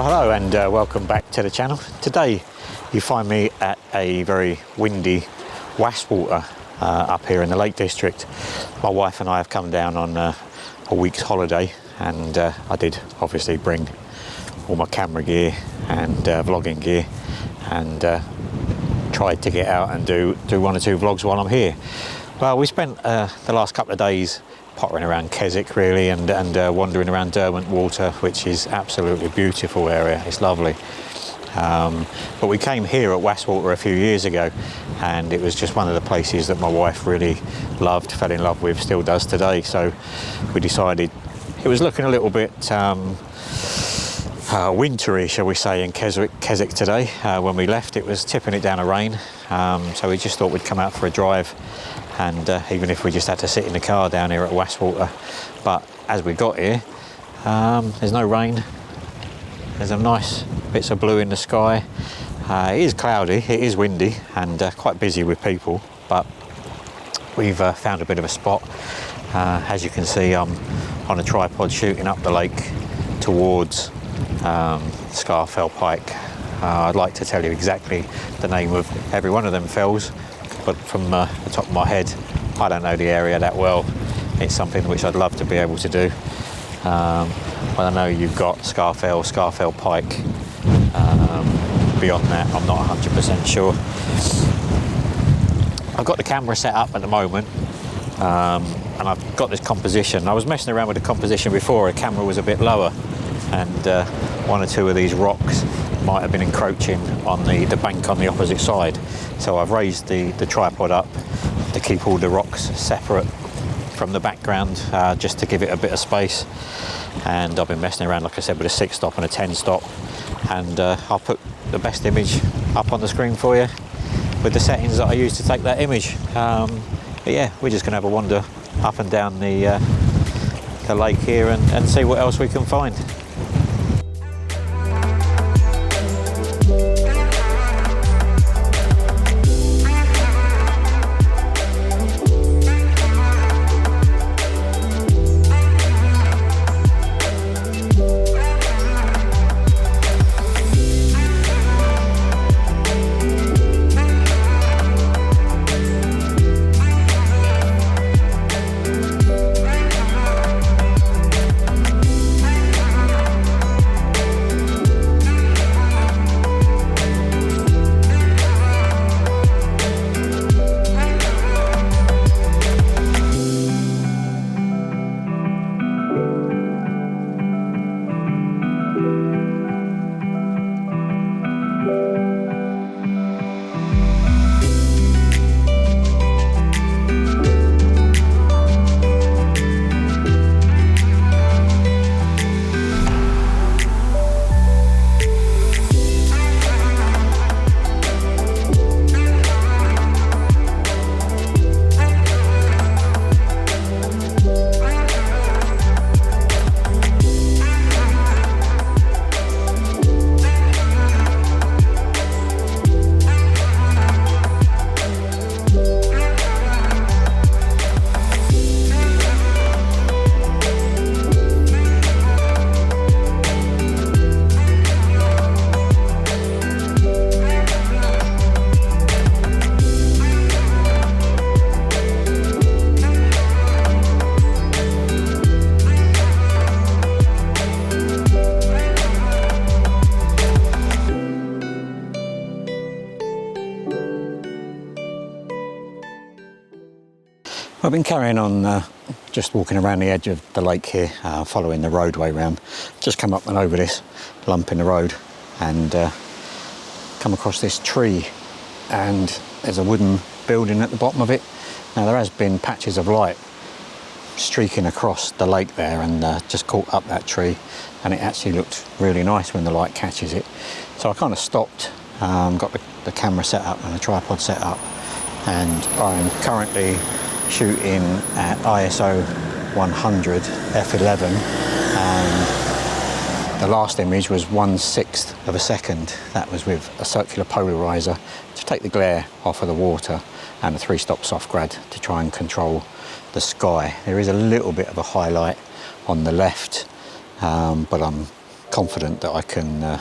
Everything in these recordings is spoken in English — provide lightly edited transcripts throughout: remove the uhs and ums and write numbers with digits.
Hello and welcome back to the channel. Today you find me at a very windy Wastwater up here in the Lake District. My wife and I have come down on a week's holiday, and I did obviously bring all my camera gear and vlogging gear, and tried to get out and do one or two vlogs while I'm here. Well, we spent the last couple of days pottering around Keswick really, and wandering around Wastwater, which is absolutely beautiful area. It's lovely. But we came here at Wastwater a few years ago, and it was just one of the places that my wife really loved, fell in love with, still does today. So we decided it was looking a little bit wintry, shall we say, in Keswick today. When we left, it was tipping it down a rain, so we just thought we'd come out for a drive, and even if we just had to sit in the car down here at Wastwater. But as we got here, there's no rain, there's some nice bits of blue in the sky. It is cloudy, it is windy, and quite busy with people, but we've found a bit of a spot. As you can see, I'm on a tripod shooting up the lake towards Scarfell Pike. I'd like to tell you exactly the name of every one of them fells, but from the top of my head, I don't know the area that well. It's something which I'd love to be able to do. But I know you've got Scarfell Pike. Beyond that, I'm not 100% sure. I've got the camera set up at the moment, and I've got this composition. I was messing around with the composition before. The camera was a bit lower, and one or two of these rocks might have been encroaching on the bank on the opposite side. So I've raised the tripod up to keep all the rocks separate from the background, just to give it a bit of space. And I've been messing around, like I said, with a 6-stop and a 10-stop, and I'll put the best image up on the screen for you with the settings that I use to take that image. But yeah, we're just gonna have a wander up and down the lake here and see what else we can find. I've been carrying on just walking around the edge of the lake here, following the roadway round. Just come up and over this lump in the road, and come across this tree, and there's a wooden building at the bottom of it. Now there has been patches of light streaking across the lake there, and just caught up that tree, and it actually looked really nice when the light catches it. So I kind of stopped, got the camera set up and the tripod set up, and I'm currently shooting at ISO 100 f11, and the last image was 1/6 of a second. That was with a circular polarizer to take the glare off of the water, and a 3-stop soft grad to try and control the sky. There is a little bit of a highlight on the left, but I'm confident that I can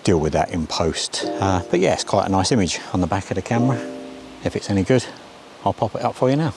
deal with that in post. But yeah, it's quite a nice image on the back of the camera. If it's any good, I'll pop it up for you now.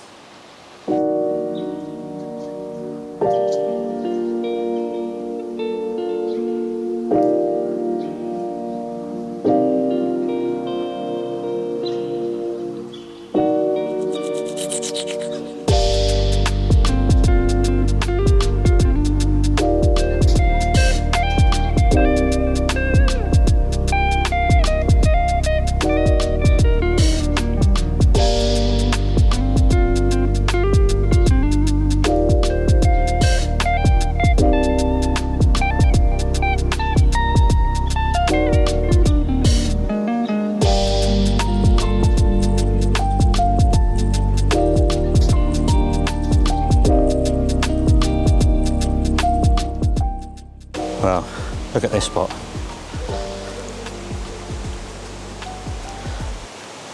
Well, look at this spot.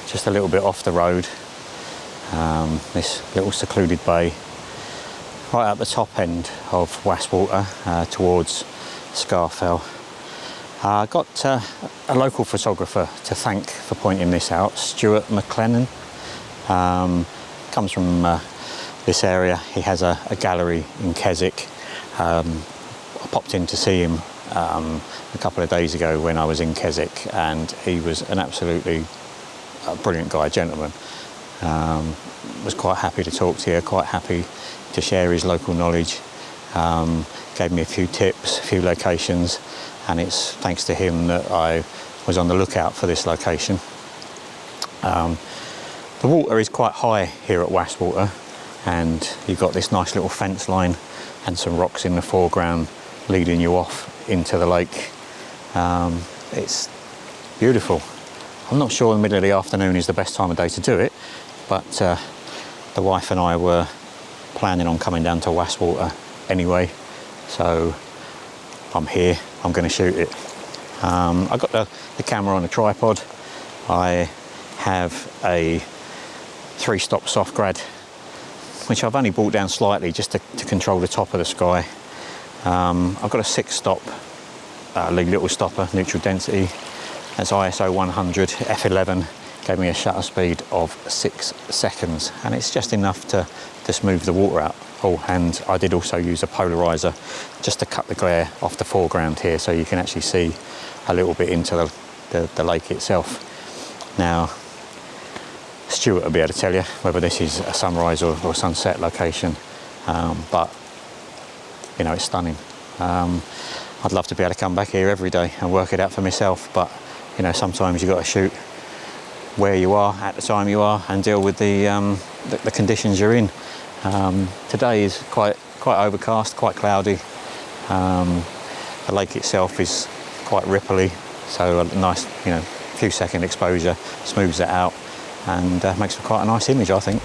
Just a little bit off the road. This little secluded bay, right at the top end of Wastwater, towards Scarfell. I got a local photographer to thank for pointing this out, Stuart McLennan. Comes from this area. He has a gallery in Keswick. I popped in to see him a couple of days ago when I was in Keswick, and he was an absolutely brilliant guy, gentleman. Was quite happy to talk to you, quite happy to share his local knowledge. Gave me a few tips, a few locations, and it's thanks to him that I was on the lookout for this location. The water is quite high here at Wastwater, and you've got this nice little fence line and some rocks in the foreground leading you off into the lake. It's beautiful. I'm not sure the middle of the afternoon is the best time of day to do it, but the wife and I were planning on coming down to Wastwater anyway, so I'm here, I'm going to shoot it. I got the camera on a tripod. I have a 3-stop soft grad, which I've only brought down slightly just to control the top of the sky. I've got a 6-stop little stopper, neutral density. That's ISO 100 f11, gave me a shutter speed of 6 seconds, and it's just enough to smooth the water out. Oh, and I did also use a polarizer just to cut the glare off the foreground here, so you can actually see a little bit into the lake itself. Now, Stuart will be able to tell you whether this is a sunrise or sunset location, but you know, it's stunning. I'd love to be able to come back here every day and work it out for myself, but you know, sometimes you've got to shoot where you are at the time you are and deal with the conditions you're in. Today is quite overcast, quite cloudy. The lake itself is quite ripply, so a nice, you know, few second exposure smooths it out and makes for quite a nice image, I think.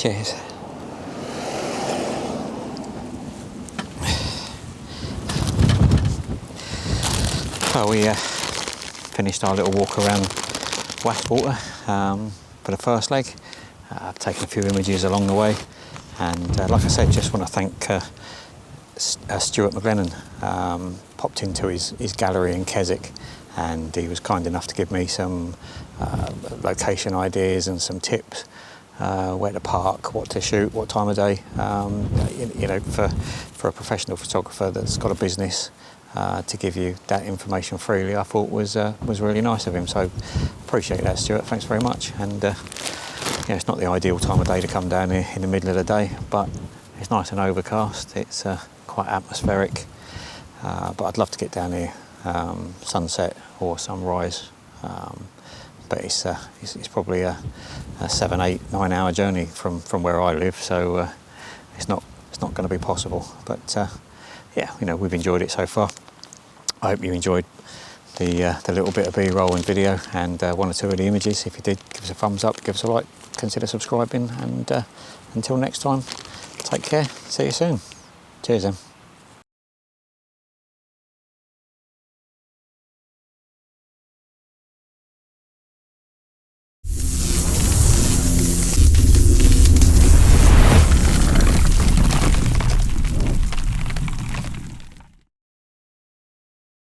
Cheers. Well, we finished our little walk around Wastwater for the first leg. I've taken a few images along the way, and like I said, just want to thank Stuart McLennan. Popped into his gallery in Keswick, and he was kind enough to give me some location ideas and some tips, where to park, what to shoot, what time of day. You know, for a professional photographer that's got a business, to give you that information freely, I thought was really nice of him. So appreciate that, Stuart. Thanks very much. And yeah, it's not the ideal time of day to come down here in the middle of the day, but it's nice and overcast. It's quite atmospheric. But I'd love to get down here, sunset or sunrise. But it's probably a 7, 8, 9 hour journey from where I live, so it's not going to be possible. But yeah, you know, we've enjoyed it so far. I hope you enjoyed the little bit of B-roll and video, and 1 or 2 of the images. If you did, give us a thumbs up, give us a like, consider subscribing, and until next time, take care. See you soon. Cheers then.